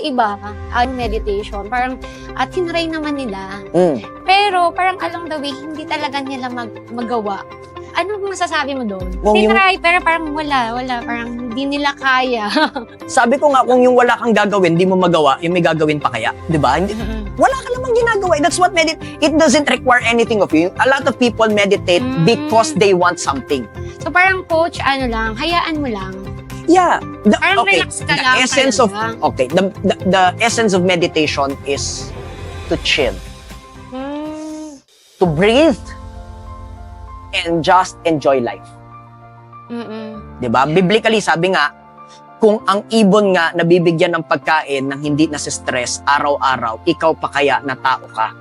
iba ang meditation. Parang, at tinry naman nila. Pero parang along the way, hindi talaga nila magawa. Ano masasabi mo doon? Tinry, pero parang wala. Parang hindi nila kaya. Sabi ko nga, kung yung wala kang gagawin, di mo magawa, yung may gagawin pa kaya. Di ba? Wala ka namang ginagawa. That's what it doesn't require anything of you. A lot of people meditate because they want something. So parang coach, hayaan mo lang. Yeah. Parang relax ka lang. The essence of meditation is to chill. To breathe and just enjoy life. Diba? Biblically, sabi nga, kung ang ibon nga nabibigyan ng pagkain ng hindi nasistress araw-araw, ikaw pa kaya na tao ka.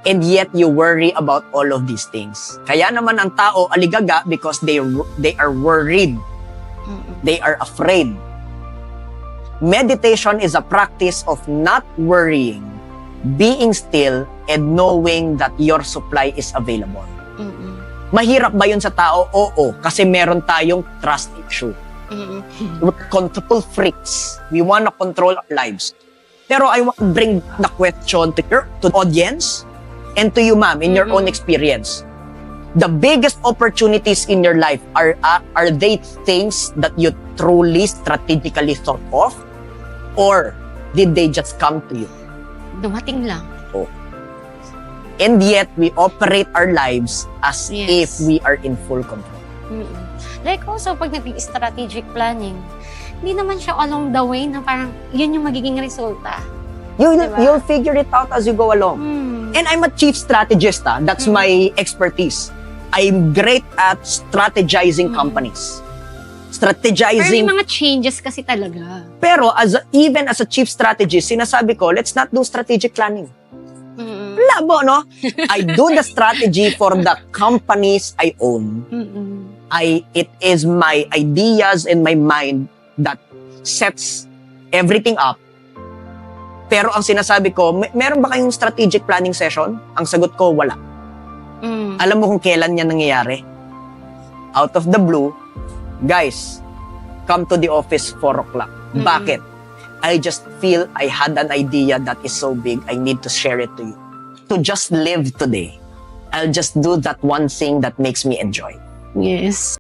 And yet, you worry about all of these things. Kaya naman ang tao aligaga because they are worried. They are afraid. Meditation is a practice of not worrying, being still, and knowing that your supply is available. Mahirap ba yun sa tao? Oo, kasi meron tayong trust issue. We're control freaks. We wanna control our lives. Pero I want to bring the question to the audience and to you, ma'am, in your own experience. The biggest opportunities in your life, are they things that you truly strategically thought of? Or did they just come to you? Dumating lang. And yet, we operate our lives as if we are in full control. Like also, pag nag-strategic planning, hindi naman siya along the way na parang yun yung magiging resulta. You'll figure it out as you go along. And I'm a chief strategist. That's my expertise. I'm great at strategizing companies. Pero Strategizing. may mga changes kasi talaga. Pero even as a chief strategist, sinasabi ko, let's not do strategic planning. Labo, no? I do the strategy for the companies I own. It is my ideas and my mind that sets everything up. Pero ang sinasabi ko, meron ba kayong strategic planning session? Ang sagot ko, wala. Alam mo kung kailan yan nangyayari? Out of the blue, guys, come to the office 4 o'clock. Bakit? I just feel I had an idea that is so big, I need to share it to you. To just live today, I'll just do that one thing that makes me enjoy. Yes.